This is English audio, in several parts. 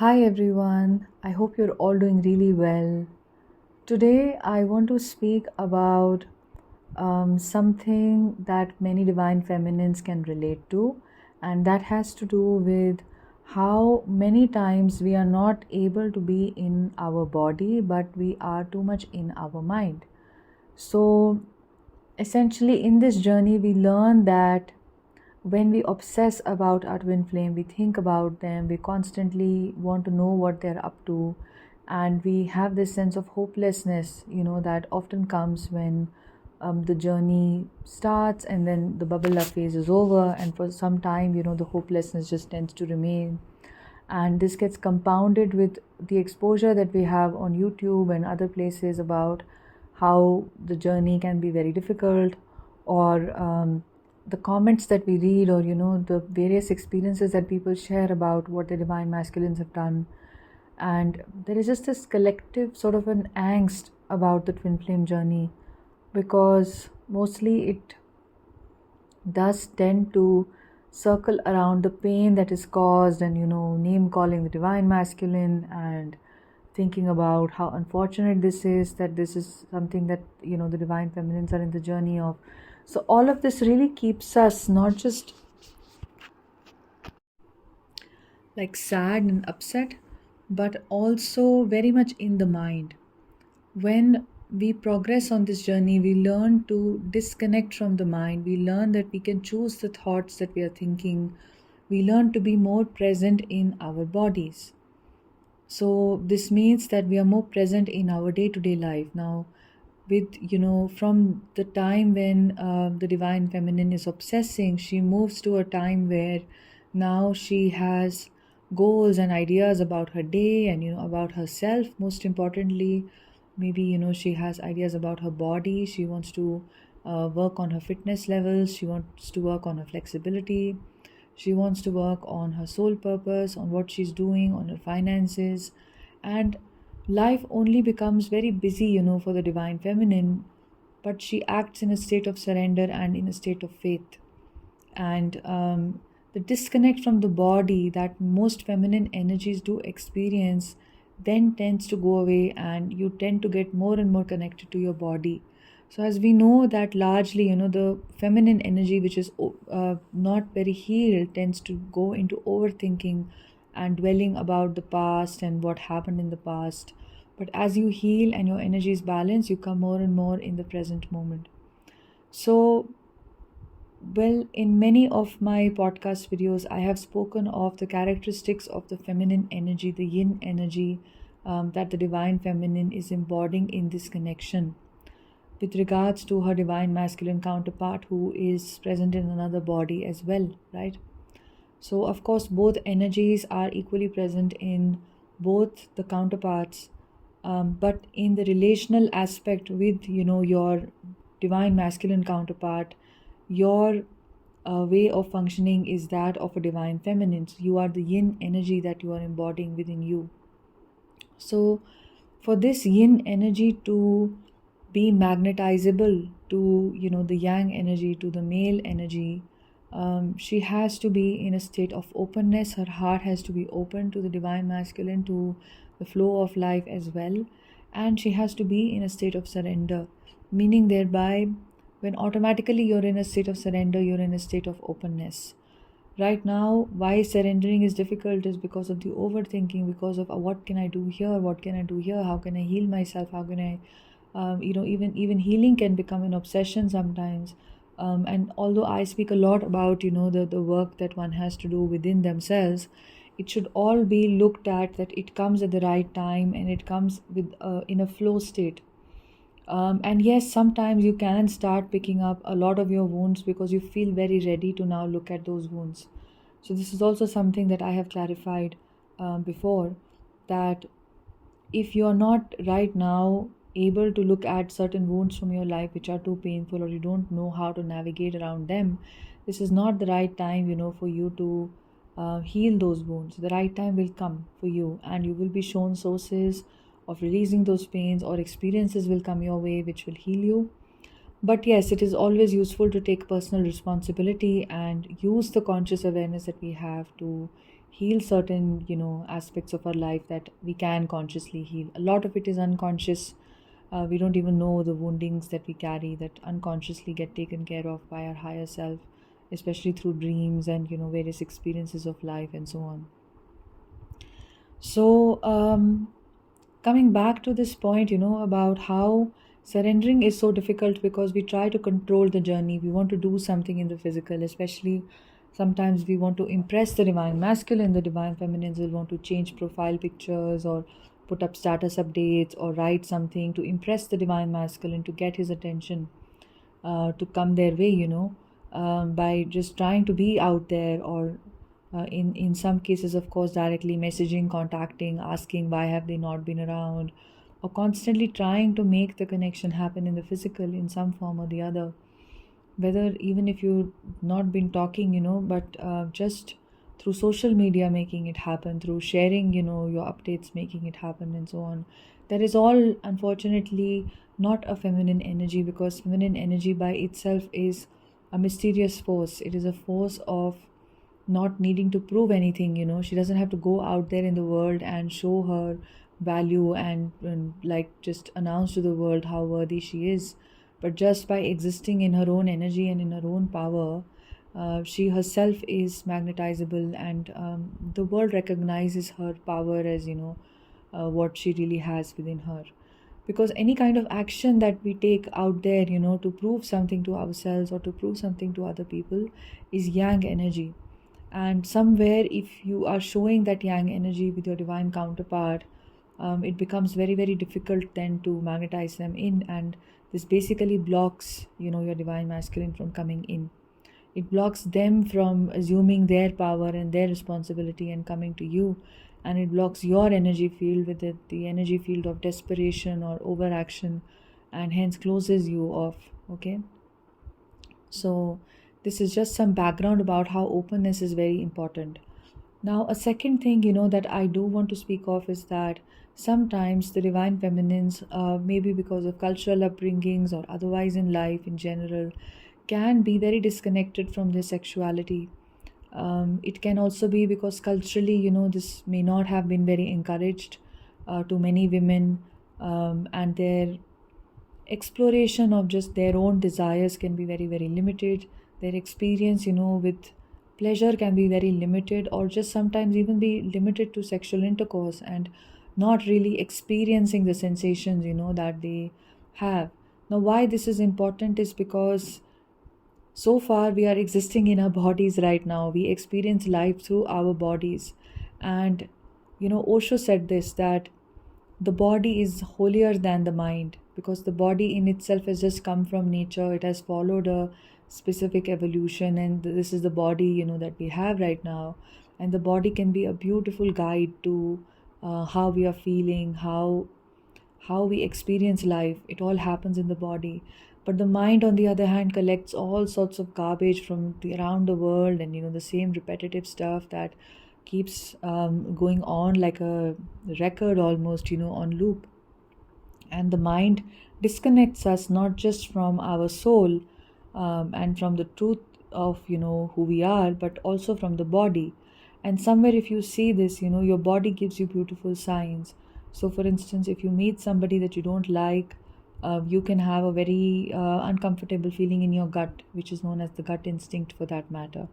Hi everyone, I hope you're all doing really well. Today I want to speak about something that many divine feminines can relate to, and that has to do with how many times we are not able to be in our body, but we are too much in our mind. So, essentially, in this journey, we learn that when we obsess about our twin flame, we think about them, we constantly want to know what they're up to, and we have this sense of hopelessness, that often comes when the journey starts and then the bubble up phase is over, and for some time, the hopelessness just tends to remain. And this gets compounded with the exposure that we have on YouTube and other places about how the journey can be very difficult, or the comments that we read, or the various experiences that people share about what the divine masculines have done. And there is just this collective sort of an angst about the twin flame journey, because mostly it does tend to circle around the pain that is caused, and name calling the divine masculine, and thinking about how unfortunate this is, that this is something that the divine feminines are in the journey of. So all of this really keeps us not just like sad and upset, but also very much in the mind. When we progress on this journey, we learn to disconnect from the mind. We learn that we can choose the thoughts that we are thinking. We learn to be more present in our bodies. So this means that we are more present in our day-to-day life now. With from the time when the divine feminine is obsessing, she moves to a time where now she has goals and ideas about her day, and about herself. Most importantly, maybe she has ideas about her body. She wants to work on her fitness levels. She wants to work on her flexibility. She wants to work on her soul purpose, on what she's doing, on her finances. And life only becomes very busy, for the divine feminine, but she acts in a state of surrender and in a state of faith. And the disconnect from the body that most feminine energies do experience then tends to go away, and you tend to get more and more connected to your body. So as we know that largely, the feminine energy, which is not very healed, tends to go into overthinking and dwelling about the past and what happened in the past. But as you heal and your energy is balanced, you come more and more in the present moment. So, well, in many of my podcast videos, I have spoken of the characteristics of the feminine energy, the yin energy, that the divine feminine is embodying in this connection with regards to her divine masculine counterpart who is present in another body as well, right? So, of course, both energies are equally present in both the counterparts, but in the relational aspect with your divine masculine counterpart, your way of functioning is that of a divine feminine. So you are the yin energy that you are embodying within you. So, for this yin energy to be magnetizable to the yang energy, to the male energy, she has to be in a state of openness. Her heart has to be open to the divine masculine, to the flow of life as well, and she has to be in a state of surrender, meaning thereby when automatically you're in a state of surrender, you're in a state of openness. Right now, why surrendering is difficult is because of the overthinking, because of what can I do here, what can I do here, how can I heal myself, how can I even healing can become an obsession sometimes. And although I speak a lot about the work that one has to do within themselves, it should all be looked at that it comes at the right time, and it comes with in a flow state. And yes, sometimes you can start picking up a lot of your wounds because you feel very ready to now look at those wounds. So this is also something that I have clarified before, that if you're not right now able to look at certain wounds from your life which are too painful, or you don't know how to navigate around them, this is not the right time for you to heal those wounds. The right time will come for you, and you will be shown sources of releasing those pains, or experiences will come your way which will heal you. But yes, it is always useful to take personal responsibility and use the conscious awareness that we have to heal certain, aspects of our life that we can consciously heal. A lot of it is unconscious. We don't even know the woundings that we carry that unconsciously get taken care of by our higher self, especially through dreams and, various experiences of life and so on. So, coming back to this point, about how surrendering is so difficult because we try to control the journey. We want to do something in the physical, especially sometimes we want to impress the divine masculine. The divine feminines will want to change profile pictures or put up status updates or write something to impress the divine masculine to get his attention, to come their way, by just trying to be out there, or in some cases, of course, directly messaging, contacting, asking why have they not been around, or constantly trying to make the connection happen in the physical in some form or the other, whether even if you've not been talking, but just through social media making it happen, through sharing, your updates making it happen, and so on. That is all unfortunately not a feminine energy, because feminine energy by itself is a mysterious force. It is a force of not needing to prove anything. She doesn't have to go out there in the world and show her value and like just announce to the world how worthy she is, but just by existing in her own energy and in her own power, she herself is magnetizable, and the world recognizes her power as, what she really has within her. Because any kind of action that we take out there, to prove something to ourselves or to prove something to other people, is yang energy. And somewhere, if you are showing that yang energy with your divine counterpart, it becomes very, very difficult then to magnetize them in. And this basically blocks, your divine masculine from coming in. It blocks them from assuming their power and their responsibility and coming to you. And it blocks your energy field with it, the energy field of desperation or overaction, and hence closes you off. Okay. So, this is just some background about how openness is very important. Now, a second thing, that I do want to speak of is that sometimes the divine feminines, maybe because of cultural upbringings or otherwise in life in general, can be very disconnected from their sexuality. It can also be because culturally, this may not have been very encouraged to many women, and their exploration of just their own desires can be very, very limited. Their experience, with pleasure can be very limited, or just sometimes even be limited to sexual intercourse and not really experiencing the sensations, that they have. Now, why this is important is because so far we are existing in our bodies right now. We experience life through our bodies. And, Osho said this, that the body is holier than the mind, because the body in itself has just come from nature. It has followed a specific evolution, and this is the body, that we have right now. And the body can be a beautiful guide to how we are feeling, how we experience life. It all happens in the body. But the mind, on the other hand, collects all sorts of garbage from around the world, and the same repetitive stuff that keeps going on like a record almost, on loop. And the mind disconnects us not just from our soul, and from the truth of, who we are, but also from the body. And somewhere, if you see this, your body gives you beautiful signs. So for instance, if you meet somebody that you don't like, you can have a very uncomfortable feeling in your gut, which is known as the gut instinct for that matter,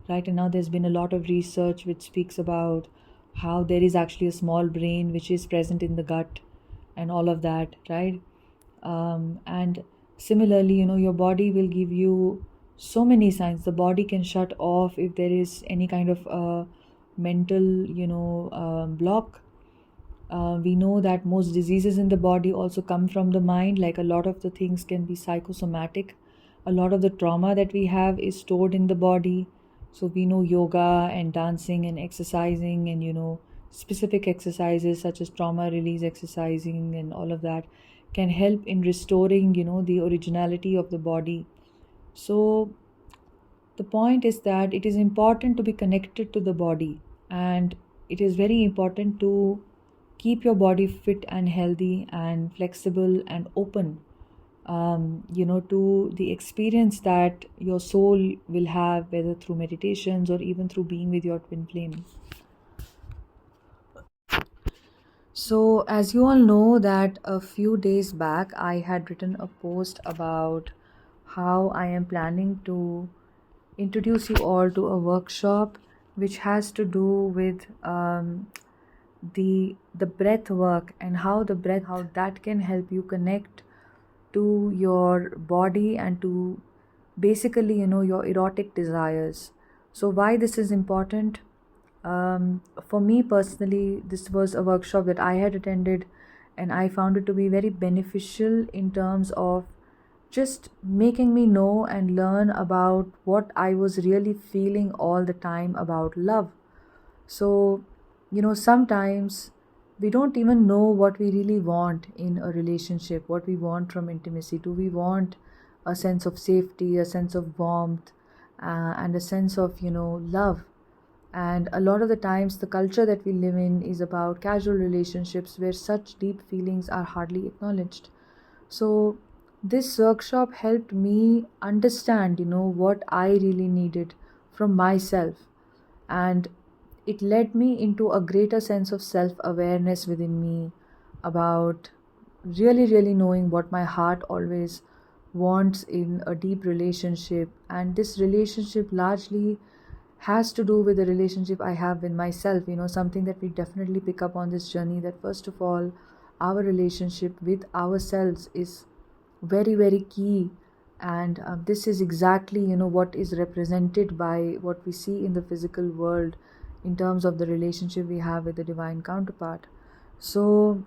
right? And now there's been a lot of research which speaks about how there is actually a small brain which is present in the gut and all of that, right? And similarly, your body will give you so many signs. The body can shut off if there is any kind of mental, block. We know that most diseases in the body also come from the mind. Like, a lot of the things can be psychosomatic. A lot of the trauma that we have is stored in the body. So we know yoga and dancing and exercising and, specific exercises such as trauma release exercising and all of that can help in restoring, the originality of the body. So the point is that it is important to be connected to the body, and it is very important to keep your body fit and healthy and flexible and open, to the experience that your soul will have, whether through meditations or even through being with your twin flame. So, as you all know, that a few days back I had written a post about how I am planning to introduce you all to a workshop which has to do with the breath work, and how the breath, how that can help you connect to your body and to basically, your erotic desires. So why this is important? For me personally, this was a workshop that I had attended, and I found it to be very beneficial in terms of just making me know and learn about what I was really feeling all the time about love. So, sometimes we don't even know what we really want in a relationship, what we want from intimacy. Do we want a sense of safety, a sense of warmth, and a sense of, love? And a lot of the times, the culture that we live in is about casual relationships where such deep feelings are hardly acknowledged. So, this workshop helped me understand, what I really needed from myself. And it led me into a greater sense of self awareness within me about really, really knowing what my heart always wants in a deep relationship. And this relationship largely has to do with the relationship I have with myself. Something that we definitely pick up on this journey, that first of all, our relationship with ourselves is very, very key. And this is exactly, what is represented by what we see in the physical world in terms of the relationship we have with the divine counterpart. So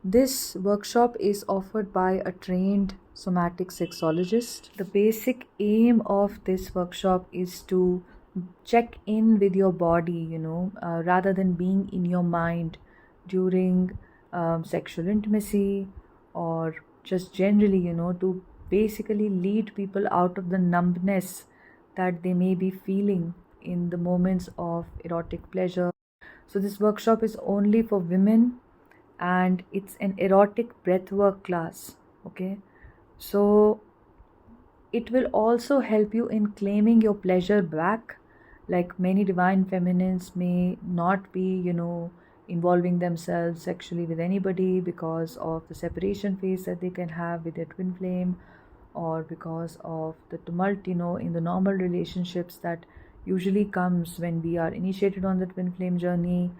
this workshop is offered by a trained somatic sexologist. The basic aim of this workshop is to check in with your body, rather than being in your mind during sexual intimacy, or just generally, to basically lead people out of the numbness that they may be feeling in the moments of erotic pleasure. So, this workshop is only for women, and it's an erotic breathwork class. Okay, so it will also help you in claiming your pleasure back. Like, many divine feminines may not be, involving themselves sexually with anybody because of the separation phase that they can have with their twin flame, or because of the tumult, in the normal relationships that usually comes when we are initiated on the twin flame journey.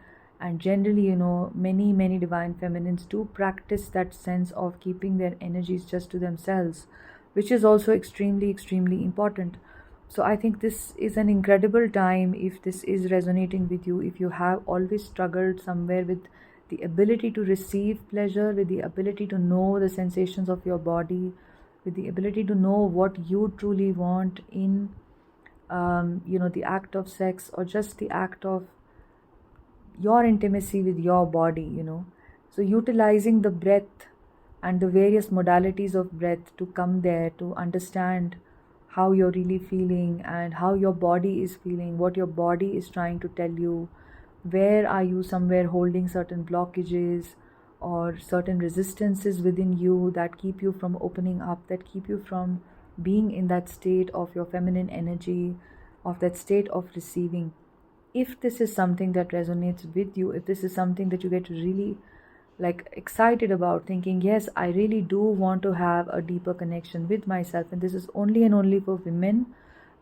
And generally, many divine feminines do practice that sense of keeping their energies just to themselves, which is also extremely important. So I think this is an incredible time if this is resonating with you, if you have always struggled somewhere with the ability to receive pleasure, with the ability to know the sensations of your body, with the ability to know what you truly want in the act of sex, or just the act of your intimacy with your body. So utilizing the breath and the various modalities of breath to come there, to understand how you're really feeling and how your body is feeling, what your body is trying to tell you. Where are you somewhere holding certain blockages or certain resistances within you that keep you from opening up, that keep you from being in that state of your feminine energy, of that state of receiving? If this is something that resonates with you, if this is something that you get really like excited about, thinking, yes, I really do want to have a deeper connection with myself, and this is only and only for women,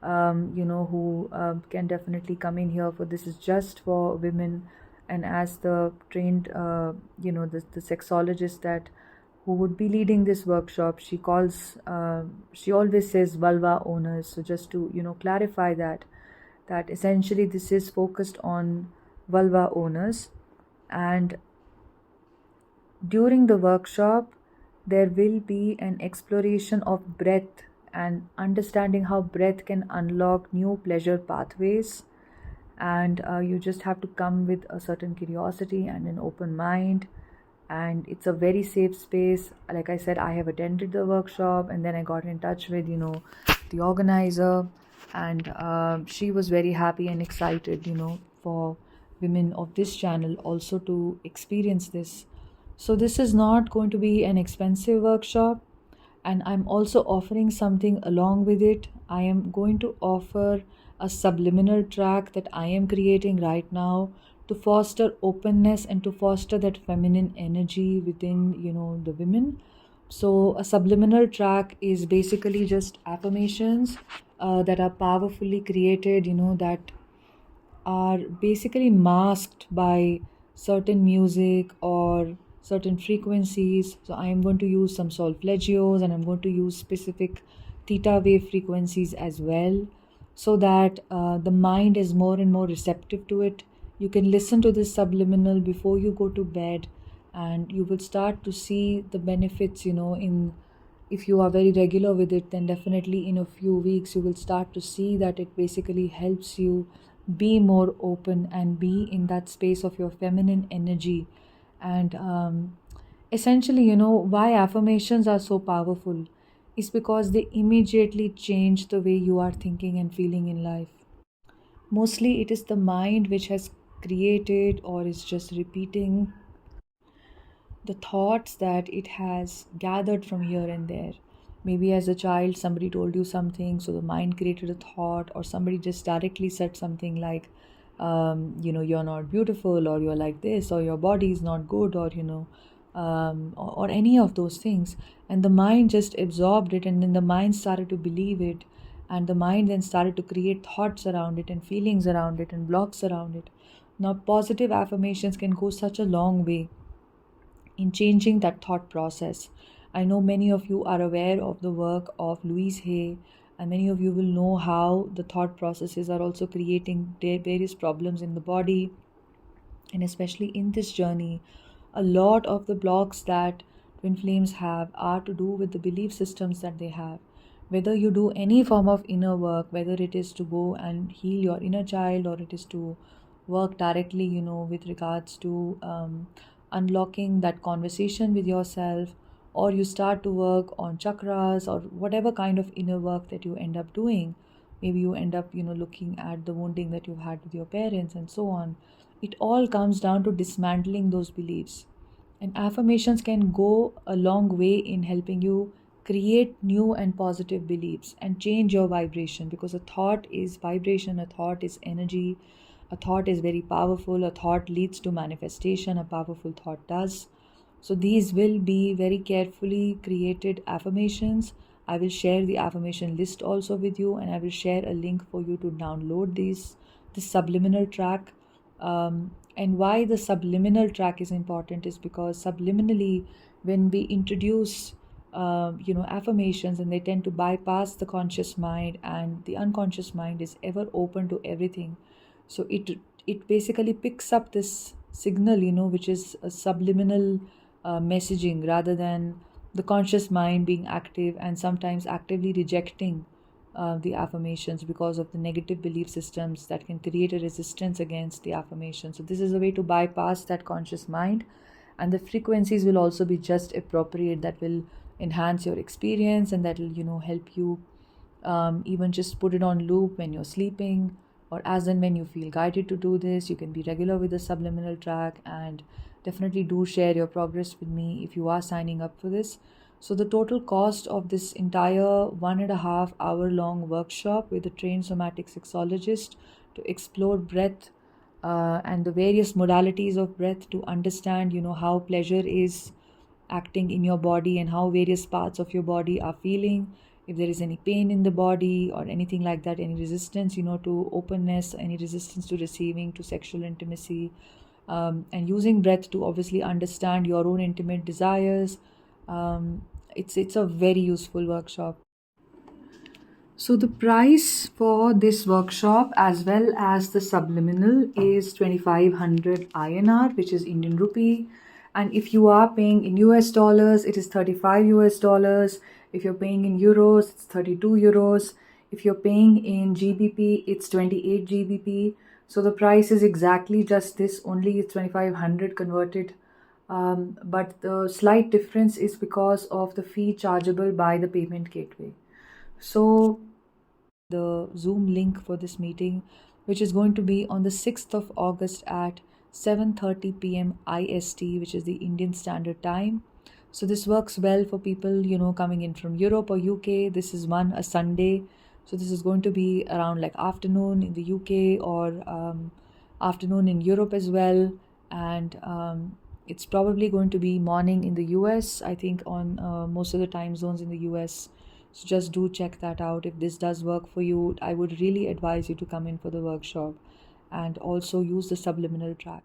who can definitely come in here. For this is just for women. And as the trained, the sexologist that who would be leading this workshop, she always says vulva owners. So just to clarify that essentially this is focused on vulva owners. And during the workshop, there will be an exploration of breath and understanding how breath can unlock new pleasure pathways. And you just have to come with a certain curiosity and an open mind. And it's a very safe space. Like I said, I have attended the workshop, and then I got in touch with the organizer, and she was very happy and excited for women of this channel also to experience this. So this is not going to be an expensive workshop, and I'm also offering something along with it. I am going to offer a subliminal track that I am creating right now to foster openness and to foster that feminine energy within, the women. So a subliminal track is basically just affirmations that are powerfully created, that are basically masked by certain music or certain frequencies. So I am going to use some solfeggios, and I'm going to use specific theta wave frequencies as well, so that the mind is more and more receptive to it. You can listen to this subliminal before you go to bed, and you will start to see the benefits, in if you are very regular with it, then definitely in a few weeks you will start to see that it basically helps you be more open and be in that space of your feminine energy. And essentially, why affirmations are so powerful is because they immediately change the way you are thinking and feeling in life. Mostly it is the mind which has created or is just repeating the thoughts that it has gathered from here and there. Maybe as a child, somebody told you something, so the mind created a thought, or somebody just directly said something like, you're not beautiful, or you're like this, or your body is not good, or, or any of those things. And the mind just absorbed it, and then the mind started to believe it. And the mind then started to create thoughts around it, and feelings around it, and blocks around it. Now, positive affirmations can go such a long way in changing that thought process. I know many of you are aware of the work of Louise Hay, and many of you will know how the thought processes are also creating various problems in the body. And especially in this journey, a lot of the blocks that twin flames have are to do with the belief systems that they have. Whether you do any form of inner work, whether it is to go and heal your inner child, or it is to work directly, with regards to unlocking that conversation with yourself, or you start to work on chakras, or whatever kind of inner work that you end up doing. Maybe you end up, looking at the wounding that you've had with your parents and so on. It all comes down to dismantling those beliefs. And affirmations can go a long way in helping you create new and positive beliefs and change your vibration, because a thought is vibration, a thought is energy, a thought is very powerful, a thought leads to manifestation, a powerful thought does. So these will be very carefully created affirmations. I will share the affirmation list also with you, and I will share a link for you to download this subliminal track. And why the subliminal track is important is because subliminally, when we introduce affirmations, and they tend to bypass the conscious mind, and the unconscious mind is ever open to everything. So it basically picks up this signal, which is a subliminal messaging, rather than the conscious mind being active and sometimes actively rejecting the affirmations because of the negative belief systems that can create a resistance against the affirmation. So this is a way to bypass that conscious mind, and the frequencies will also be just appropriate, that will enhance your experience, and that will help you even just put it on loop when you're sleeping, or as and when you feel guided to do this. You can be regular with the subliminal track, and definitely do share your progress with me if you are signing up for this. So the total cost of this entire 1.5 hour long workshop with a trained somatic sexologist to explore breath and the various modalities of breath, to understand how pleasure is acting in your body, and how various parts of your body are feeling, if there is any pain in the body or anything like that, any resistance to openness, any resistance to receiving, to sexual intimacy, and using breath to obviously understand your own intimate desires. It's a very useful workshop. So the price for this workshop as well as the subliminal is 2500 INR, which is Indian rupee. And if you are paying in US dollars, it is 35 US dollars. If you're paying in euros, it's 32 euros. If you're paying in GBP, it's 28 GBP. So the price is exactly just this, only it's 2500 converted. But the slight difference is because of the fee chargeable by the payment gateway. So the Zoom link for this meeting, which is going to be on the 6th of August at 7:30 p.m. IST, which is the Indian Standard Time. So this works well for people, coming in from Europe or UK. This is a Sunday. So this is going to be around like afternoon in the UK, or afternoon in Europe as well, and it's probably going to be morning in the US, I think, on most of the time zones in the US. So just do check that out. If this does work for you, I would really advise you to come in for the workshop and also use the subliminal track.